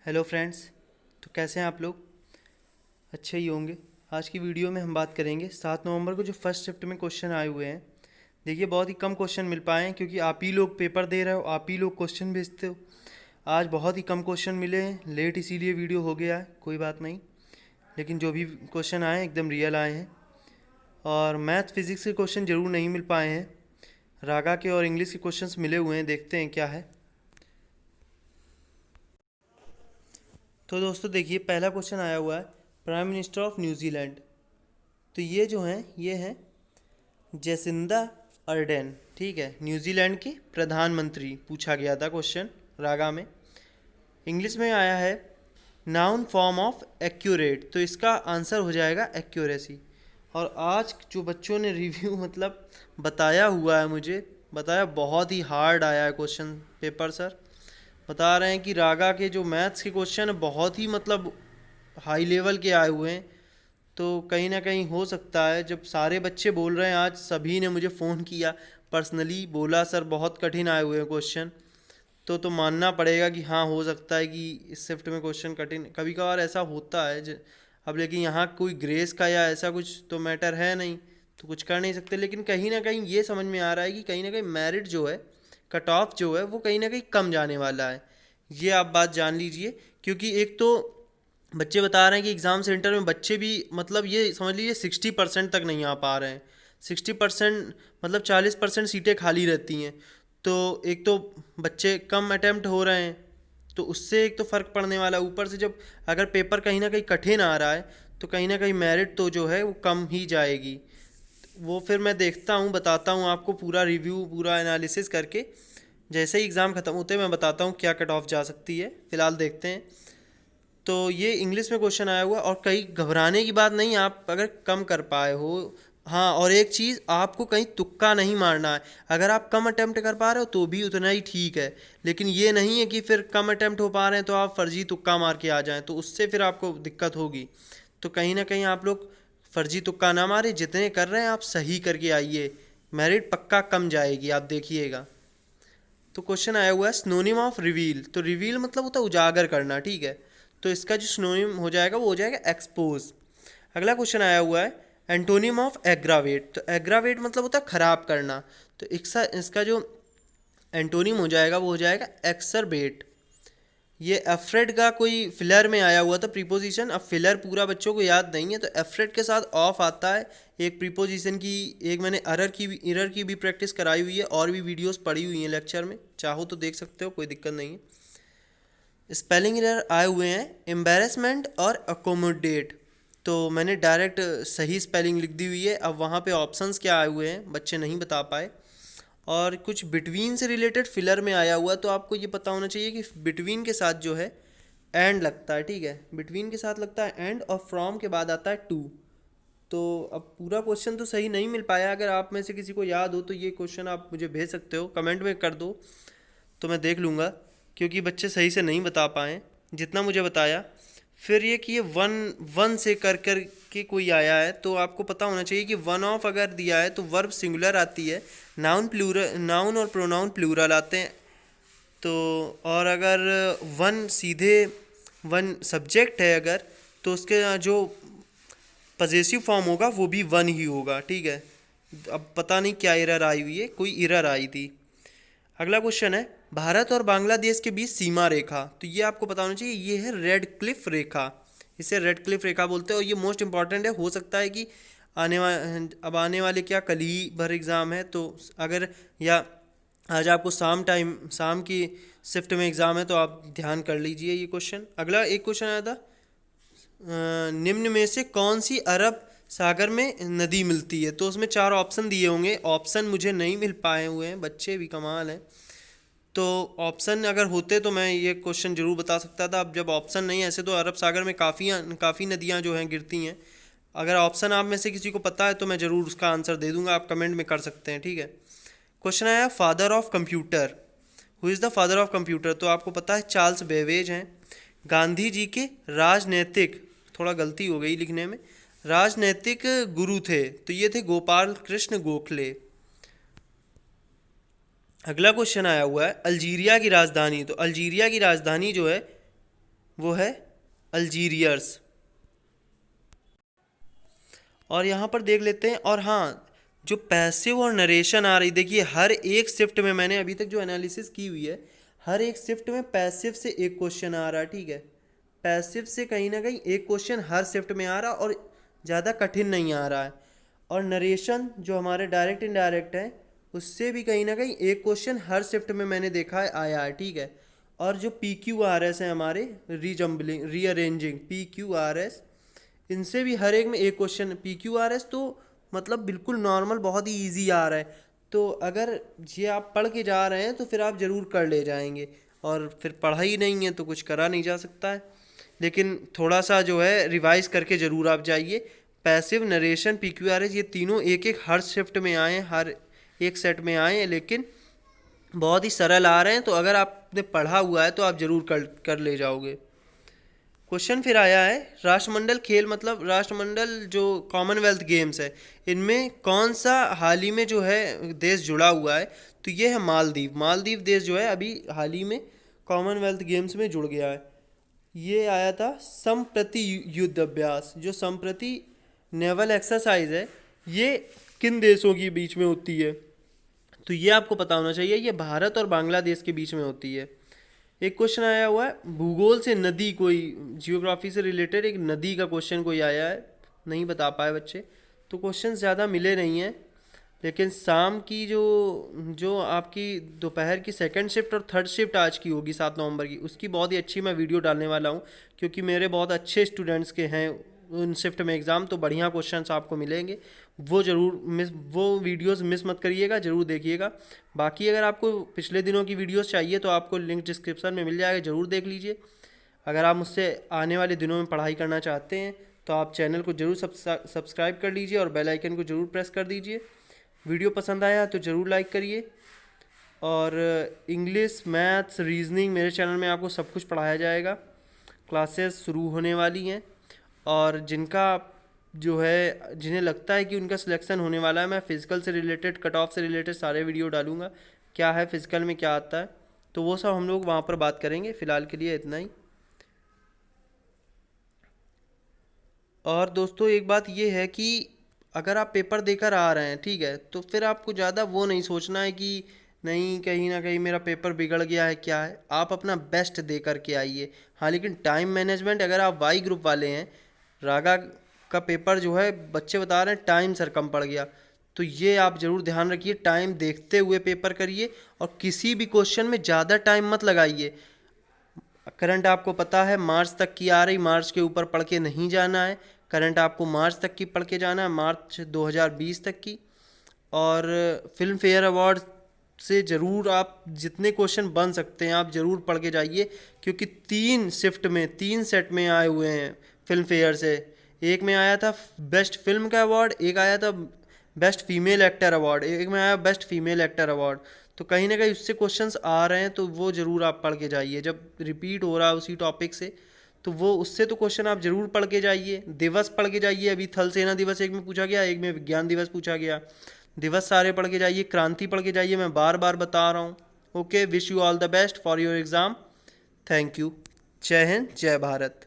Hello friends. तो कैसे हैं आप लोग? अच्छे ही होंगे। आज की वीडियो में हम बात करेंगे 7 नवंबर को जो फर्स्ट शिफ्ट में क्वेश्चन आए हुए हैं। देखिए, बहुत ही कम क्वेश्चन मिल पाए हैं क्योंकि आप ही लोग पेपर दे रहे हो, आप ही लोग क्वेश्चन भेजते हो। आज बहुत ही कम क्वेश्चन मिले हैं, लेट इसीलिए वीडियो हो गया है, कोई बात नहीं। लेकिन जो भी क्वेश्चन आए हैं एकदम रियल आए हैं। और मैथ फिज़िक्स के क्वेश्चन ज़रूर नहीं मिल पाए हैं। रागा के और इंग्लिश के क्वेश्चंस मिले हुए हैं, देखते हैं क्या है। तो दोस्तों देखिए, पहला क्वेश्चन आया हुआ है, प्राइम मिनिस्टर ऑफ न्यूजीलैंड। तो ये जो हैं ये हैं जेसिंदा अर्डेन। ठीक है, न्यूजीलैंड के प्रधानमंत्री पूछा गया था क्वेश्चन रागा में। इंग्लिश में आया है नाउन फॉर्म ऑफ एक्यूरेट, तो इसका आंसर हो जाएगा एक्यूरेसी। और आज जो बच्चों ने रिव्यू मतलब बताया हुआ है, मुझे बताया बहुत ही हार्ड आया है क्वेश्चन पेपर सर। बता रहे हैं कि रागा के जो मैथ्स के क्वेश्चन है बहुत ही मतलब हाई लेवल के आए हुए हैं। तो कहीं ना कहीं हो सकता है, जब सारे बच्चे बोल रहे हैं, आज सभी ने मुझे फ़ोन किया पर्सनली, बोला सर बहुत कठिन आए हुए हैं क्वेश्चन। तो मानना पड़ेगा कि हाँ, हो सकता है कि इस शिफ्ट में क्वेश्चन कठिन कभी कभार ऐसा होता है। अब लेकिन यहाँ कोई ग्रेस का या ऐसा कुछ तो मैटर है नहीं, तो कुछ कर नहीं सकते। लेकिन कहीं ना कहीं ये समझ में आ रहा है कि कहीं ना कहीं मेरिट जो है, कट ऑफ जो है, वो कहीं ना कहीं कम जाने वाला है। ये आप बात जान लीजिए। क्योंकि एक तो बच्चे बता रहे हैं कि एग्ज़ाम सेंटर में बच्चे भी मतलब ये समझ लीजिए 60% तक नहीं आ पा रहे हैं। 60% मतलब 40% सीटें खाली रहती हैं। तो एक तो बच्चे कम अटेम्प्ट हो रहे हैं, तो उससे एक तो फ़र्क पड़ने वाला है। ऊपर से जब अगर पेपर कहीं ना कहीं कठिन आ रहा है, तो कहीं ना कहीं मेरिट तो जो है वो कम ही जाएगी। वो फिर मैं देखता हूँ, बताता हूँ आपको पूरा रिव्यू, पूरा एनालिसिस करके। जैसे ही एग्ज़ाम ख़त्म होते हैं मैं बताता हूँ क्या कट ऑफ जा सकती है। फ़िलहाल देखते हैं। तो ये इंग्लिश में क्वेश्चन आया हुआ, और कहीं घबराने की बात नहीं, आप अगर कम कर पाए हो। हाँ, और एक चीज़, आपको कहीं तुक्का नहीं मारना है। अगर आप कम अटेम्प्ट कर पा रहे हो तो भी उतना ही ठीक है। लेकिन ये नहीं है कि फिर कम अटेम्प्ट हो पा रहे हैं तो आप फर्जी तुक्का मार के आ जाएं, तो उससे फिर आपको दिक्कत होगी। तो कहीं ना कहीं आप लोग फर्जी तुक्का ना मारे, जितने कर रहे हैं आप सही करके आइए। मेरिट पक्का कम जाएगी, आप देखिएगा। तो क्वेश्चन आया हुआ है सिनोनिम ऑफ रिवील। तो रिवील मतलब होता है उजागर करना, ठीक है। तो इसका जो सिनोनिम हो जाएगा वो हो जाएगा एक्सपोज। अगला क्वेश्चन आया हुआ है एंटोनिम ऑफ एग्रावेट। तो एग्रावेट मतलब होता है खराब करना। तो इसका जो एंटोनिम हो जाएगा वो हो जाएगा एक्सरबेट। ये एफ्रेड का कोई फिलर में आया हुआ था प्रीपोजिशन। अब फिलर पूरा बच्चों को याद नहीं है, तो एफ्रेड के साथ ऑफ आता है एक प्रीपोजिशन की। एक मैंने इरर की भी प्रैक्टिस कराई हुई है, और भी वीडियोस पड़ी हुई हैं लेक्चर में, चाहो तो देख सकते हो, कोई दिक्कत नहीं है। स्पेलिंग एरर आए हुए हैं एम्बेरसमेंट और अकोमोडेट। तो मैंने डायरेक्ट सही स्पेलिंग लिख दी हुई है। अब वहाँ पे ऑप्शंस क्या आए हुए हैं बच्चे नहीं बता पाए। और कुछ बिटवीन से रिलेटेड फिलर में आया हुआ, तो आपको ये पता होना चाहिए कि बिटवीन के साथ जो है एंड लगता है, ठीक है। बिटवीन के साथ लगता है एंड, और फ्रॉम के बाद आता है टू। तो अब पूरा क्वेश्चन तो सही नहीं मिल पाया। अगर आप में से किसी को याद हो तो ये क्वेश्चन आप मुझे भेज सकते हो, कमेंट में कर दो तो मैं देख लूँगा। क्योंकि बच्चे सही से नहीं बता पाए जितना मुझे बताया। फिर ये कि ये वन वन से कर के कोई आया है, तो आपको पता होना चाहिए कि वन ऑफ अगर दिया है तो वर्ब सिंगुलर आती है, नाउन प्लूरल, नाउन और प्रोनाउन प्लूरल आते हैं। तो और अगर वन सीधे वन सब्जेक्ट है अगर, तो उसके जो पजेसिव फॉर्म होगा वो भी वन ही होगा, ठीक है। अब पता नहीं क्या एरर आई हुई है, कोई एरर आई थी। अगला क्वेश्चन है भारत और बांग्लादेश के बीच सीमा रेखा। तो ये आपको पता होना चाहिए, ये है रेड क्लिफ रेखा। इसे रेड क्लिफ रेखा बोलते हैं, और ये मोस्ट इंपॉर्टेंट है। हो सकता है कि आने वाले क्या कल ही भर एग्ज़ाम है, तो अगर या आज आपको शाम की शिफ्ट में एग्ज़ाम है तो आप ध्यान कर लीजिए ये क्वेश्चन। अगला एक क्वेश्चन आया था निम्न में से कौन सी अरब सागर में नदी मिलती है। तो उसमें 4 ऑप्शन दिए होंगे, ऑप्शन मुझे नहीं मिल पाए हुए हैं, बच्चे भी कमाल हैं। तो ऑप्शन अगर होते तो मैं ये क्वेश्चन जरूर बता सकता था। अब जब ऑप्शन नहीं है, ऐसे तो अरब सागर में काफ़ी नदियाँ जो हैं गिरती हैं। अगर ऑप्शन आप में से किसी को पता है तो मैं ज़रूर उसका आंसर दे दूंगा, आप कमेंट में कर सकते हैं, ठीक है। क्वेश्चन आया father of computer. Who is the father of computer. तो आपको पता है चार्ल्स बेबेज हैं। गांधी जी के राजनैतिक, थोड़ा गलती हो गई लिखने में, राजनैतिक गुरु थे, तो ये थे गोपाल कृष्ण गोखले। अगला क्वेश्चन आया हुआ है अल्जीरिया की राजधानी। तो अल्जीरिया की राजधानी जो है वो है अल्जीरियर्स। और यहाँ पर देख लेते हैं। और हाँ, जो पैसिव और नरेशन आ रही, देखिए हर एक शिफ्ट में मैंने अभी तक जो एनालिसिस की हुई है, हर एक शिफ्ट में पैसिव से एक क्वेश्चन आ रहा है, ठीक है। पैसिव से कहीं ना कहीं एक क्वेश्चन हर शिफ्ट में आ रहा और ज़्यादा कठिन नहीं आ रहा है। और नरेशन जो हमारे डायरेक्ट इनडायरेक्ट है, उससे भी कहीं ना कहीं एक क्वेश्चन हर शिफ्ट में मैंने देखा है आया है, ठीक है। और जो पी क्यू आर एस है हमारे, resembling rearranging P Q R S, इनसे भी हर एक में एक question. P Q R S तो मतलब बिल्कुल नॉर्मल, बहुत ही इजी आ रहा है। तो अगर ये आप पढ़ के जा रहे हैं तो फिर आप ज़रूर कर ले जाएंगे, और फिर पढ़ा ही नहीं है तो कुछ करा नहीं जा सकता है। लेकिन थोड़ा सा जो है रिवाइज करके ज़रूर आप जाइए। Passive, narration, P Q R S, ये तीनों एक एक हर शिफ्ट में आए हैं, हर एक सेट में आए हैं, लेकिन बहुत ही सरल आ रहे हैं। तो अगर आपने पढ़ा हुआ है तो आप ज़रूर कर ले जाओगे। क्वेश्चन फिर आया है, राष्ट्रमंडल खेल मतलब राष्ट्रमंडल जो कॉमनवेल्थ गेम्स है, इनमें कौन सा हाल ही में जो है देश जुड़ा हुआ है? तो ये है मालदीव। मालदीव देश जो है अभी हाल ही में कॉमनवेल्थ गेम्स में जुड़ गया है। ये आया था संप्रति युद्ध अभ्यास। जो संप्रति नेवल एक्सरसाइज है, ये किन देशों के बीच में होती है? तो ये आपको पता होना चाहिए, ये भारत और बांग्लादेश के बीच में होती है। एक क्वेश्चन आया हुआ है भूगोल से, नदी, कोई जियोग्राफी से रिलेटेड एक नदी का क्वेश्चन कोई आया है, नहीं बता पाए बच्चे। तो क्वेश्चन ज़्यादा मिले नहीं हैं, लेकिन शाम की जो जो आपकी दोपहर की सेकंड शिफ्ट और थर्ड शिफ्ट आज की होगी 7 नवंबर की, उसकी बहुत ही अच्छी मैं वीडियो डालने वाला हूँ, क्योंकि मेरे बहुत अच्छे स्टूडेंट्स के हैं उन शिफ्ट में एग्ज़ाम, तो बढ़िया क्वेश्चंस आपको मिलेंगे। वो वीडियोस मिस मत करिएगा, ज़रूर देखिएगा। बाकी अगर आपको पिछले दिनों की वीडियोस चाहिए तो आपको लिंक डिस्क्रिप्शन में मिल जाएगा, ज़रूर देख लीजिए। अगर आप मुझसे आने वाले दिनों में पढ़ाई करना चाहते हैं तो आप चैनल को ज़रूर सब्सक्राइब कर लीजिए और बेल आइकन को ज़रूर प्रेस कर दीजिए। वीडियो पसंद आया तो ज़रूर लाइक करिए। और इंग्लिश, मैथ्स, रीजनिंग मेरे चैनल में आपको सब कुछ पढ़ाया जाएगा। क्लासेस शुरू होने वाली हैं, और जिनका जो है, जिन्हें लगता है कि उनका सिलेक्शन होने वाला है, मैं फ़िज़िकल से रिलेटेड, कट ऑफ से रिलेटेड सारे वीडियो डालूंगा, क्या है फ़िज़िकल में क्या आता है, तो वो सब हम लोग वहाँ पर बात करेंगे। फ़िलहाल के लिए इतना ही। और दोस्तों एक बात ये है कि अगर आप पेपर देकर आ रहे हैं, ठीक है, तो फिर आपको ज़्यादा वो नहीं सोचना है कि नहीं कहीं ना कहीं मेरा पेपर बिगड़ गया है, क्या है। आप अपना बेस्ट दे करके आइए। हाँ, लेकिन टाइम मैनेजमेंट, अगर आप वाई ग्रुप वाले हैं, रागा का पेपर जो है बच्चे बता रहे हैं टाइम सर कम पड़ गया, तो ये आप ज़रूर ध्यान रखिए, टाइम देखते हुए पेपर करिए और किसी भी क्वेश्चन में ज़्यादा टाइम मत लगाइए। करंट आपको पता है मार्च तक की आ रही, मार्च के ऊपर पढ़ के नहीं जाना है। करंट आपको मार्च तक की पढ़ के जाना है, मार्च 2020 तक की। और फिल्म फेयर अवार्ड से ज़रूर आप जितने क्वेश्चन बन सकते हैं आप ज़रूर पढ़ के जाइए, क्योंकि 3 शिफ्ट में 3 सेट में आए हुए हैं फिल्म फेयर से। एक में आया था बेस्ट फिल्म का अवार्ड, एक आया था बेस्ट फीमेल एक्टर अवार्ड, एक में आया बेस्ट फीमेल एक्टर अवार्ड। तो कहीं ना कहीं उससे क्वेश्चंस आ रहे हैं, तो वो ज़रूर आप पढ़ के जाइए। जब रिपीट हो रहा है उसी टॉपिक से, तो वो उससे तो क्वेश्चन आप ज़रूर पढ़ के जाइए। दिवस पढ़ के जाइए, अभी थल सेना दिवस एक में पूछा गया, एक में विज्ञान दिवस पूछा गया। दिवस सारे पढ़ के जाइए, क्रांति पढ़ के जाइए, मैं बार बार बता रहा हूँ। Okay, wish you all the best for your exam. Thank you. जय हिंद, जय भारत।